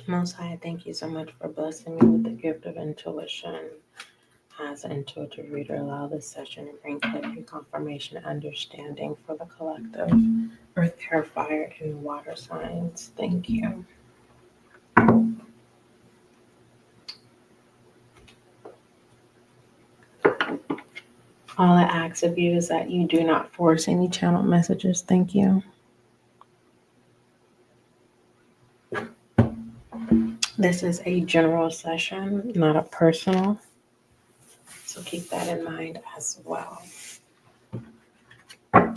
Most High, thank you so much for blessing me with the gift of intuition. As an intuitive reader, allow this session to bring clarity, confirmation, and understanding for the collective earth, air, fire, and water signs. Thank you. All I ask of you is that you do not force any channel messages. Thank you. This is a general session, not a personal. So keep that in mind as well. All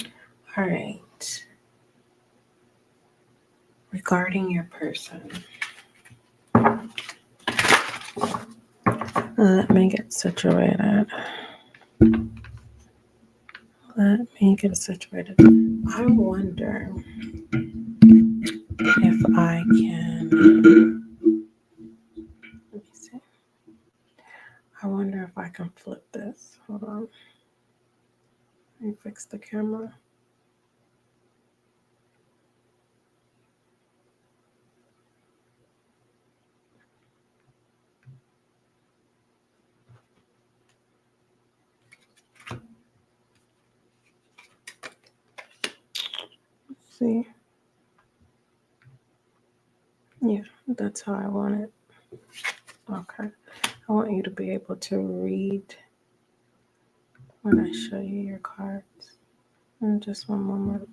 right. Regarding your person, let me get situated. I wonder if I can. Let me see. I wonder if I can flip this. Hold on. Let me fix the camera. See? Yeah, that's how I want it. Okay. I want you to be able to read when I show you your cards. In just one moment.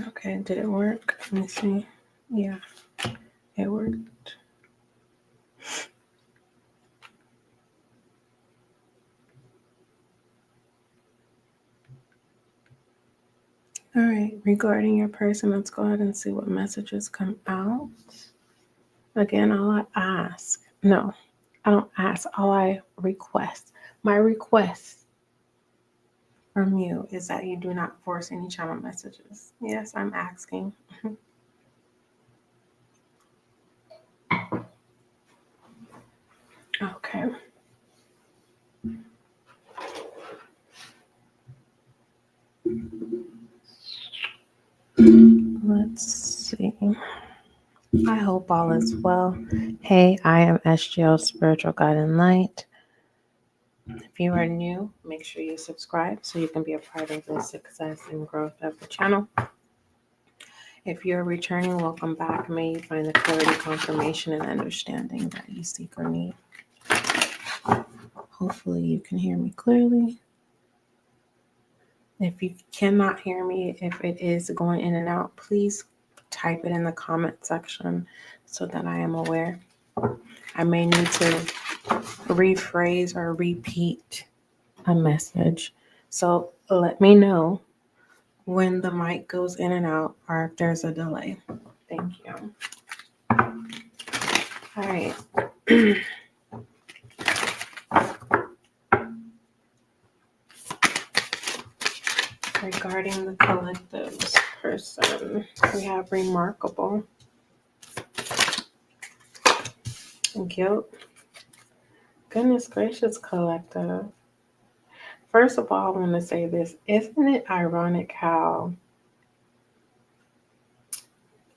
Okay, did it work? Let me see. Yeah, it worked. All right, regarding your person, let's go ahead and see what messages come out. Again, all I ask, no, I don't ask, all I request. My request from you is that you do not force any channel messages. Yes, I'm asking. Okay. Let's see. I hope all is well. Hey, I am SGL Spiritual Guide and Light. If you are new, make sure you subscribe so you can be a part of the success and growth of the channel. If you're returning, welcome back. May you find the clarity, confirmation, and understanding that you seek or need. Hopefully you can hear me clearly. If you cannot hear me, if it is going in and out, please type it in the comment section so that I am aware. I may need to rephrase or repeat a message. So let me know when the mic goes in and out or if there's a delay. Thank you. All right. Regarding the collective's person, we have remarkable, guilt. Goodness gracious, collective. First of all, I want to say this. Isn't it ironic how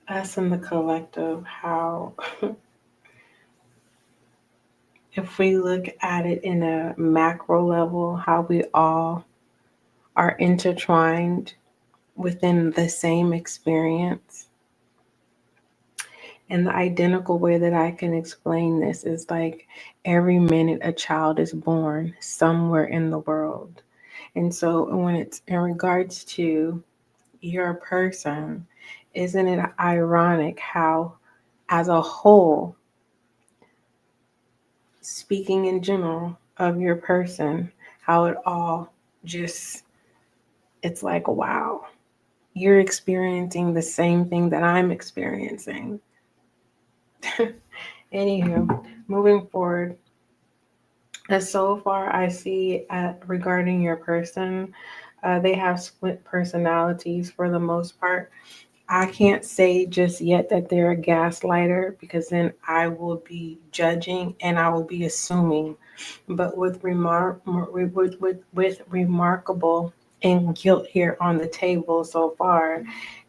us in the collective, how if we look at it in a macro level, how we all are intertwined within the same experience. And the identical way that I can explain this is like every minute a child is born somewhere in the world. And so when it's in regards to your person, isn't it ironic how, as a whole, speaking in general of your person, how it all just, it's like, wow, you're experiencing the same thing that I'm experiencing. Anywho, moving forward, as so far I see regarding your person, they have split personalities for the most part. I can't say just yet that they're a gaslighter, because then I will be judging and I will be assuming. But with remarkable and guilt here on the table so far,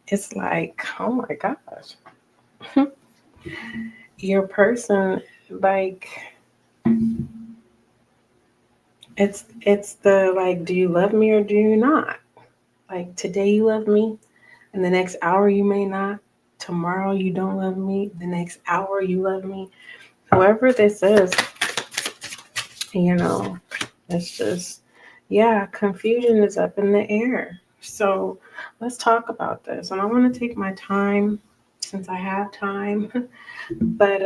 it's like, oh my gosh, your person, like, it's the, like, do you love me or do you not? Like, today you love me, and the next hour you may not. Tomorrow you don't love me. The next hour you love me. Whoever this is, you know, it's just, yeah, confusion is up in the air. So let's talk about this. And I want to take my time since I have time. But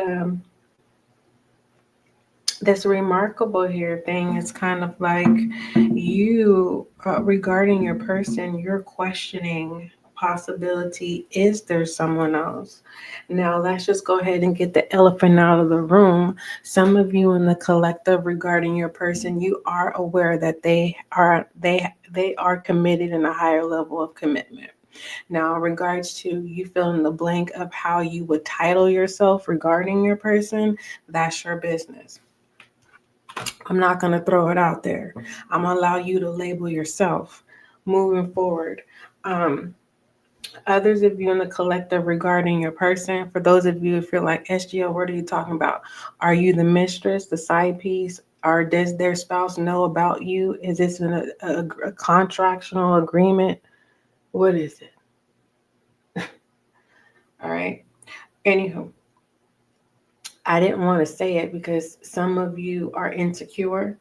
this remarkable here thing is kind of like you, regarding your person, you're questioning possibility. Is there someone else? Now let's just go ahead and get the elephant out of the room. Some of you in the collective, regarding your person, you are aware that they are committed in a higher level of commitment. Now, in regards to you fill in the blank of how you would title yourself regarding your person, that's your business. I'm not going to throw it out there. I'm going to allow you to label yourself moving forward. Others of you in the collective, regarding your person, for those of you who feel like, SGL, what are you talking about? Are you the mistress, the side piece? Or does their spouse know about you? Is this a contractual agreement? What is it? All right. Anywho, I didn't want to say it because some of you are insecure,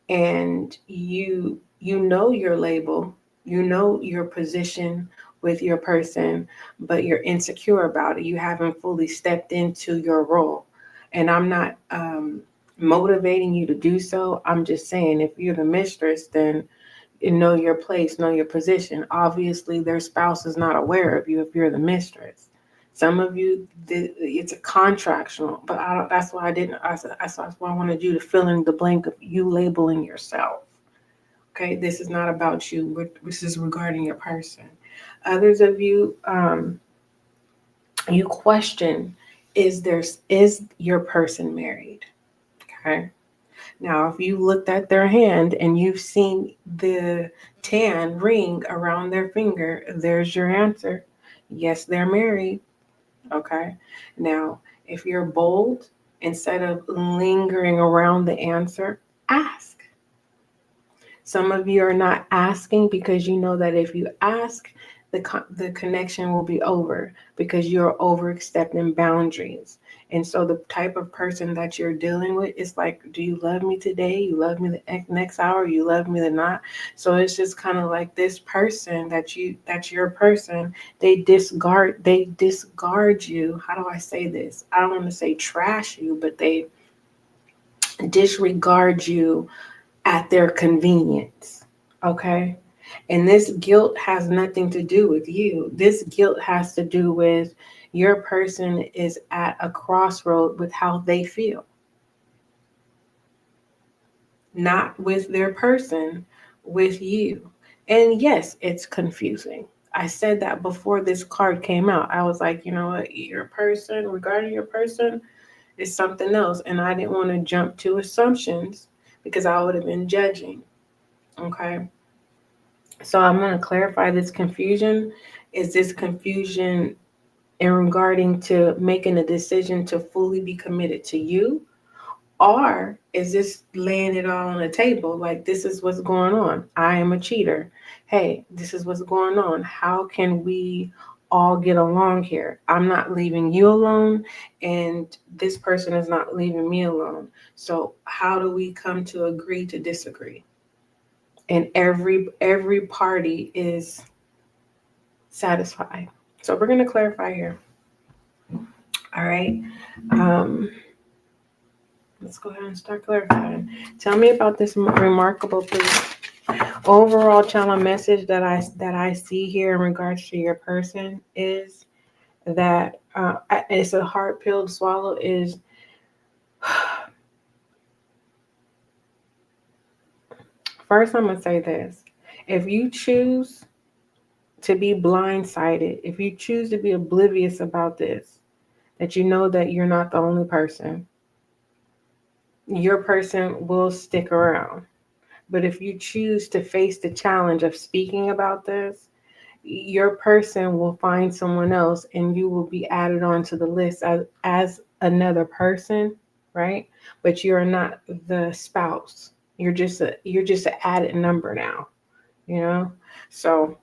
and you know your label, you know your position with your person, but you're insecure about it. You haven't fully stepped into your role. And I'm not motivating you to do so. I'm just saying, if you're the mistress, then you know your place, know your position. Obviously their spouse is not aware of you if you're the mistress. Some of you, it's a contractual, but I don't, that's why I didn't. That's why I wanted you to fill in the blank of you labeling yourself. Okay, this is not about you. This is regarding your person. Others of you, you question: is your person married? Okay. Now, if you looked at their hand and you've seen the tan ring around their finger, there's your answer. Yes, they're married. Okay. Now, if you're bold, instead of lingering around the answer, ask. Some of you are not asking because you know that if you ask, the connection will be over because you're overstepping boundaries. And so the type of person that you're dealing with is like, do you love me today? You love me the next hour? You love me the not? So it's just kind of like this person that's your person. They discard you. How do I say this? I don't want to say trash you, but they disregard you at their convenience. Okay. And this guilt has nothing to do with you. This guilt has to do with your person is at a crossroad with how they feel, not with their person, with you. And yes, it's confusing. I said that before this card came out. I was like, you know what, your person, regarding your person, is something else. And I didn't want to jump to assumptions because I would have been judging. Okay. So I'm going to clarify this confusion. Is this confusion in regarding to making a decision to fully be committed to you? Or is this laying it all on the table? Like, this is what's going on. I am a cheater. Hey, this is what's going on. How can we all get along here? I'm not leaving you alone, and this person is not leaving me alone. So how do we come to agree to disagree? And every party is satisfied. So we're going to clarify here. All right. Let's go ahead and start clarifying. Tell me about this remarkable, please. Overall channel message that I see here in regards to your person is that it's a hard pill to swallow. Is first, I'm gonna say this: if you choose to be blindsided, if you choose to be oblivious about this, that you know that you're not the only person, your person will stick around. But if you choose to face the challenge of speaking about this, your person will find someone else and you will be added onto the list as another person, right? But you're not the spouse. You're just an added number now, you know? So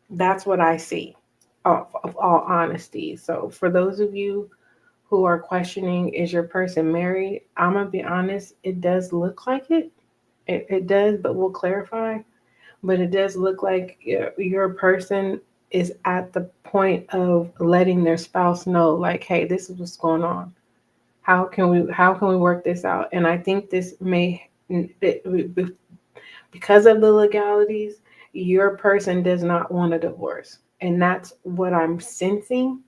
that's what I see of all honesty. So for those of you who are questioning, is your person married? I'm going to be honest, it does look like it. It does, but we'll clarify. But it does look like your person is at the point of letting their spouse know, like, hey, this is what's going on. How can we work this out? And I think this may, because of the legalities, your person does not want a divorce. And that's what I'm sensing.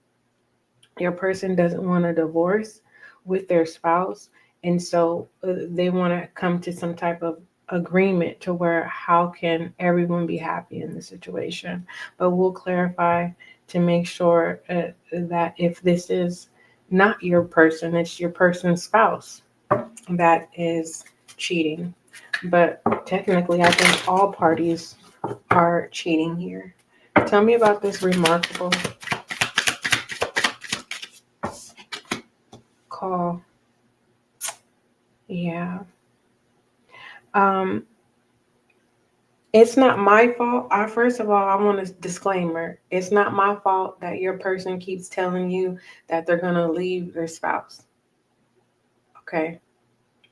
Your person doesn't want a divorce with their spouse. And so they want to come to some type of agreement to where how can everyone be happy in the situation. But we'll clarify to make sure that if this is not your person, it's your person's spouse that is cheating. But technically, I think all parties are cheating here. Tell me about this remarkable call. Yeah. Um, it's not my fault. First of all, I want a disclaimer. It's not my fault that your person keeps telling you that they're gonna leave their spouse. Okay.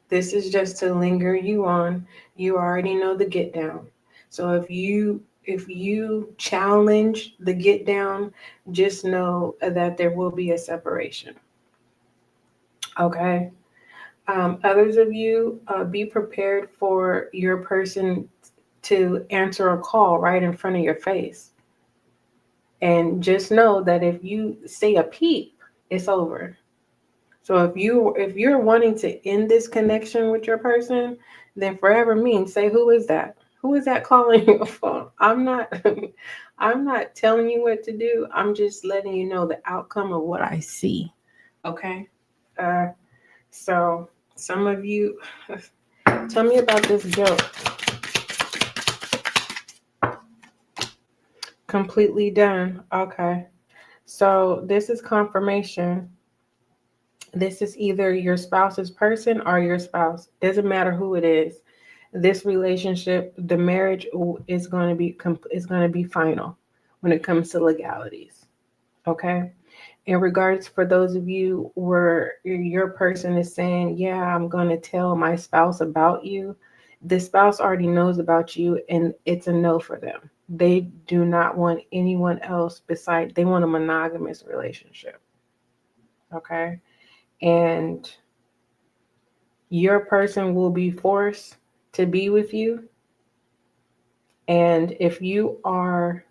This is just to linger you on. You already know the get down. So if you challenge the get down, just know that there will be a separation. Okay. Others of you, be prepared for your person to answer a call right in front of your face. And just know that if you say a peep, it's over. So if you're wanting to end this connection with your person, then forever means say, who is that? Who is that calling your phone? I'm not I'm not telling you what to do. I'm just letting you know the outcome of what I see. Okay? Uh so some of you tell me about this guilt. Completely done. Okay. So this is confirmation. This is either your spouse's person or your spouse. Doesn't matter who it is. This relationship, the marriage is going to be final when it comes to legalities. Okay. In regards for those of you where your person is saying, yeah, I'm going to tell my spouse about you, the spouse already knows about you and it's a no for them. They do not want anyone else beside, they want a monogamous relationship. Okay. And your person will be forced to be with you. And if you are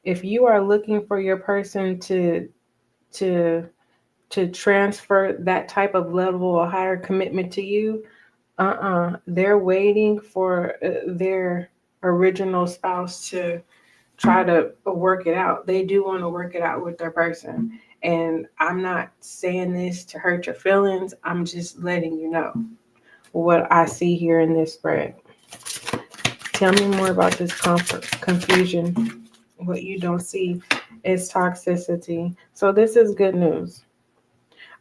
looking for your person to to transfer that type of level or higher commitment to you, they're waiting for their original spouse to try to work it out. They do want to work it out with their person. And I'm not saying this to hurt your feelings. I'm just letting you know what I see here in this spread. Tell me more about this confusion. What you don't see is toxicity. So this is good news.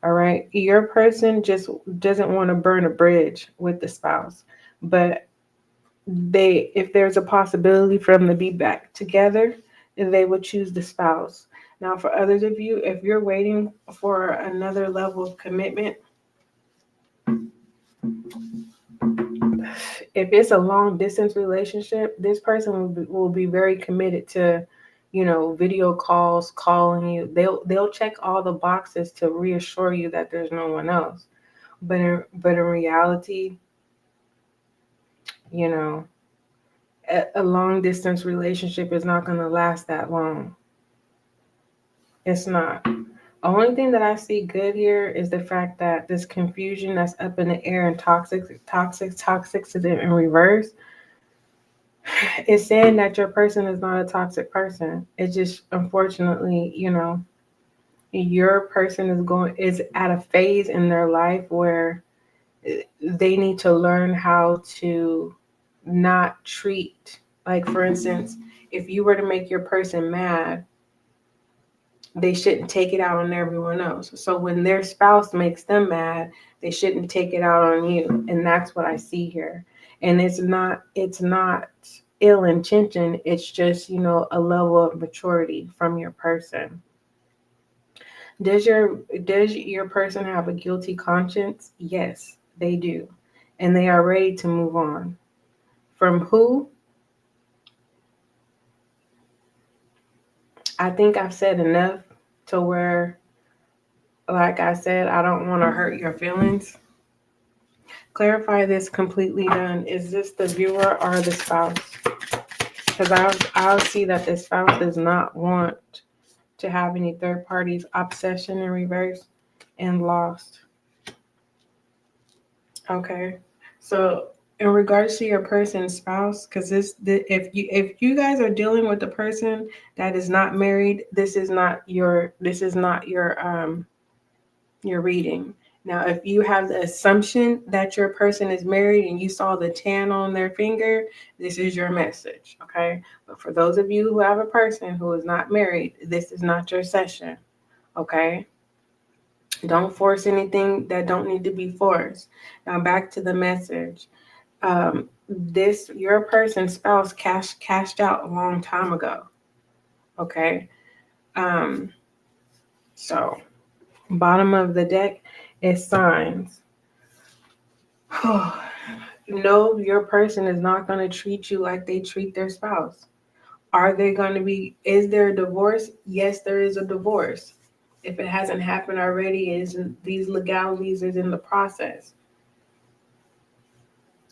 All right. Your person just doesn't want to burn a bridge with the spouse, but if there's a possibility for them to be back together, they would choose the spouse. Now, for others of you, if you're waiting for another level of commitment, if it's a long distance relationship, this person will be very committed to, video calls, calling you. They'll check all the boxes to reassure you that there's no one else. But in reality, you know, a long distance relationship is not going to last that long. It's not. Only thing that I see good here is the fact that this confusion that's up in the air and toxic in reverse. It's saying that your person is not a toxic person. It's just, unfortunately, your person is at a phase in their life where they need to learn how to not treat, like, for instance, if you were to make your person mad, they shouldn't take it out on everyone else. So when their spouse makes them mad, they shouldn't take it out on you. And that's what I see here. And it's not ill intention. It's just, a level of maturity from your person. Does your person have a guilty conscience? Yes, they do. And they are ready to move on. From who? I think I've said enough to where, like I said, I don't want to hurt your feelings. Clarify this completely done. Is this the viewer or the spouse? Because I'll see that the spouse does not want to have any third parties. Obsession in reverse and lost. Okay. So in regards to your person's spouse, because if you guys are dealing with a person that is not married, this is not your reading. Now, if you have the assumption that your person is married and you saw the tan on their finger, this is your message, okay? But for those of you who have a person who is not married, this is not your session, okay? Don't force anything that don't need to be forced. Now, back to the message. Your person's spouse cashed out a long time ago, okay? So bottom of the deck is signs. No, your person is not going to treat you like they treat their spouse. Is there a divorce? Yes, there is a divorce. If it hasn't happened already, these legalities is in the process.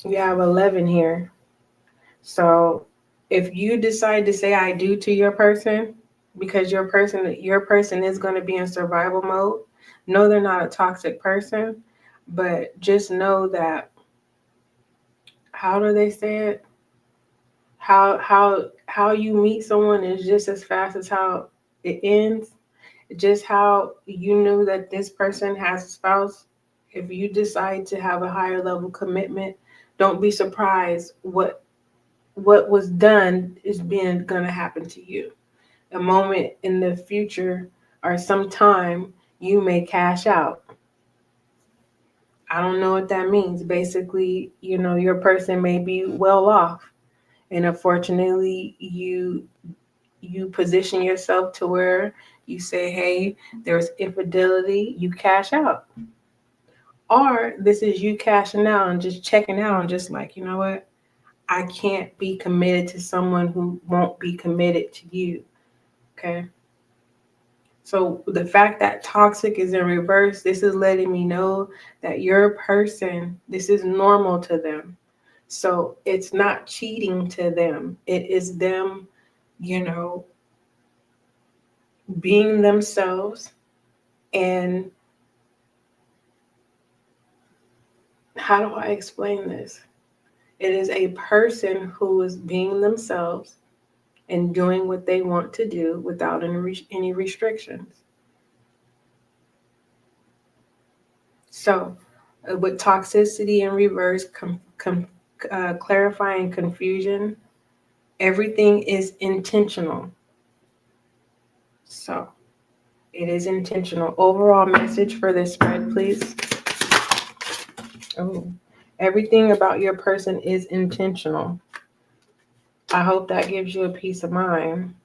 We have 11 here. So if you decide to say I do to your person, because your person is going to be in survival mode, no, they're not a toxic person, but just know that, how do they say it? How you meet someone is just as fast as how it ends. Just how you knew that this person has a spouse. If you decide to have a higher level commitment, don't be surprised what was done is going to happen to you. A moment in the future or sometime you may cash out. I don't know what that means. Basically, your person may be well off, and unfortunately you position yourself to where you say, hey, there's infidelity, you cash out. Or this is you cashing out and just checking out and just like, you know what? I can't be committed to someone who won't be committed to you. Okay. So the fact that toxic is in reverse, this is letting me know that your person, this is normal to them. So it's not cheating to them. It is them, being themselves. And how do I explain this? It is a person who is being themselves and doing what they want to do without any restrictions. So with toxicity in reverse, clarifying confusion, everything is intentional. So it is intentional. Overall message for this spread, please. Oh, everything about your person is intentional. I hope that gives you a peace of mind.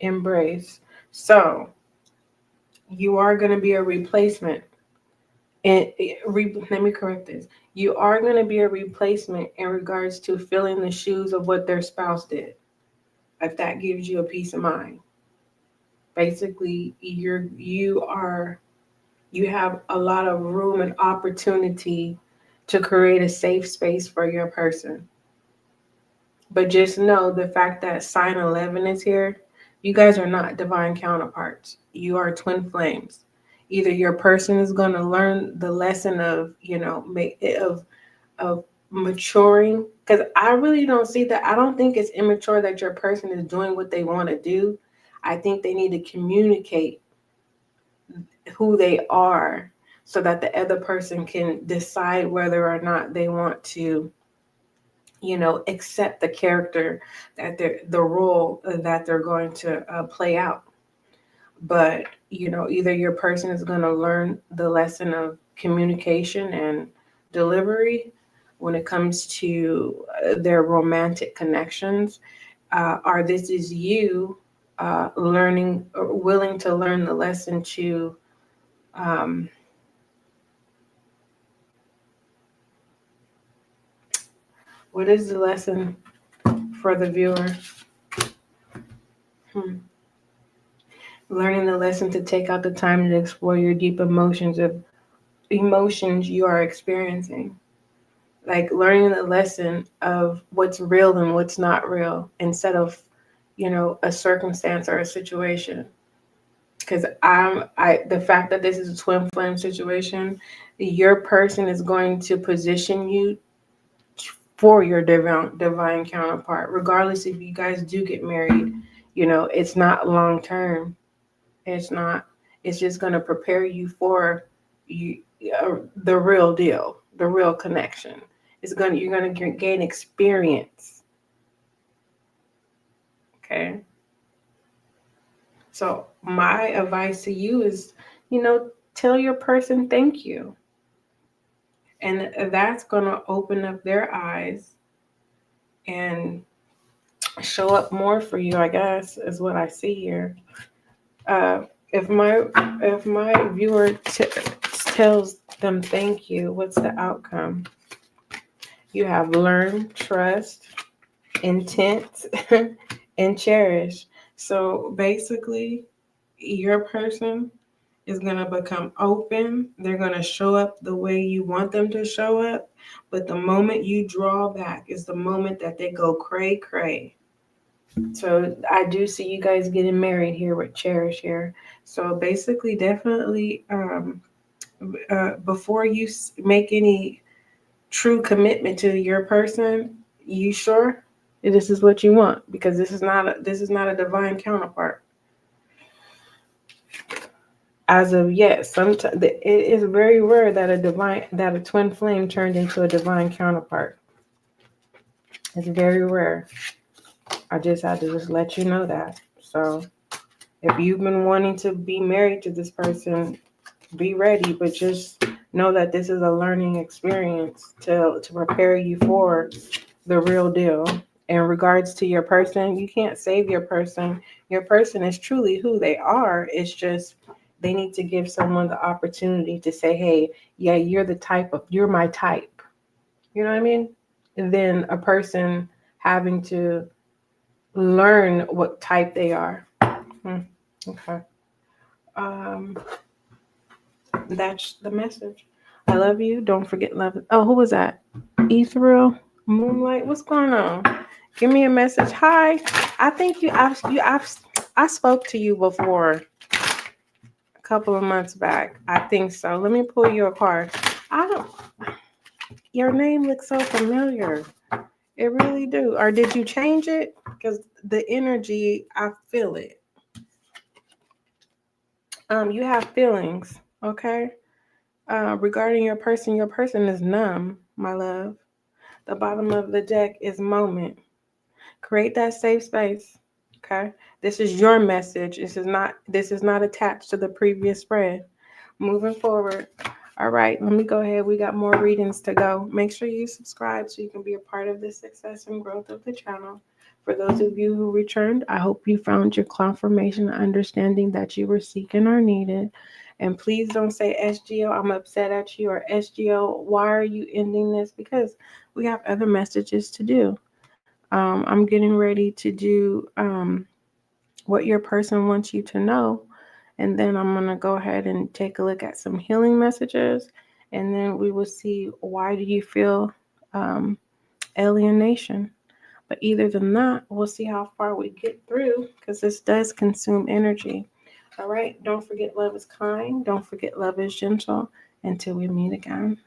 Embrace. So you are going to be a replacement. And let me correct this. You are going to be a replacement in regards to filling the shoes of what their spouse did. If that gives you a peace of mind. Basically, you have a lot of room and opportunity to create a safe space for your person. But just know the fact that sign 11 is here, you guys are not divine counterparts. You are twin flames. Either your person is going to learn the lesson of, of maturing, because I really don't see that. I don't think it's immature that your person is doing what they want to do. I think they need to communicate who they are so that the other person can decide whether or not they want to, accept the character that the role that they're going to play out. But, either your person is going to learn the lesson of communication and delivery when it comes to their romantic connections, or this is you learning or willing to learn the lesson to um, what is the lesson for the viewer? Learning the lesson to take out the time to explore your deep emotions you are experiencing. Like learning the lesson of what's real and what's not real instead of, a circumstance or a situation. Because the fact that this is a twin flame situation, your person is going to position you for your divine counterpart, regardless if you guys do get married. It's not long term. It's not. It's just going to prepare you for the real deal, the real connection. You're going to gain experience. Okay. So my advice to you is, tell your person thank you. And that's going to open up their eyes and show up more for you, I guess, is what I see here. If my viewer tells them thank you, what's the outcome? You have learned, trust, intent, and cherish. So basically, your person is going to become open. They're going to show up the way you want them to show up. But the moment you draw back is the moment that they go cray. So I do see you guys getting married here with Cherish here. So basically, definitely, before you make any true commitment to your person, you sure this is what you want? Because this is not a divine counterpart. As of yet, sometimes it is very rare that a twin flame turned into a divine counterpart. It's very rare. I just had to let you know that. So if you've been wanting to be married to this person, be ready, but just know that this is a learning experience to prepare you for the real deal. In regards to your person, you can't save your person. Your person is truly who they are. It's just they need to give someone the opportunity to say, hey, yeah, you're my type. You know what I mean? And then a person having to learn what type they are. Okay. That's the message. I love you. Don't forget love. Oh, who was that? Ethereal Moonlight. What's going on? Give me a message. Hi. I think I spoke to you before a couple of months back. I think so. Let me pull your card. Your name looks so familiar. It really do. Or did you change it? Because the energy, I feel it. You have feelings, okay? Regarding your person is numb, my love. The bottom of the deck is moment. Create that safe space. Okay. This is your message. This is not attached to the previous spread. Moving forward. All right, let me go ahead. We got more readings to go. Make sure you subscribe so you can be a part of the success and growth of the channel. For those of you who returned, I hope you found your confirmation and understanding that you were seeking or needed. And please don't say SGL, I'm upset at you, or SGL, why are you ending this? Because we have other messages to do. I'm getting ready to do what your person wants you to know. And then I'm going to go ahead and take a look at some healing messages. And then we will see, why do you feel alienation? But either than that, we'll see how far we get through, because this does consume energy. All right. Don't forget love is kind. Don't forget love is gentle. Until we meet again.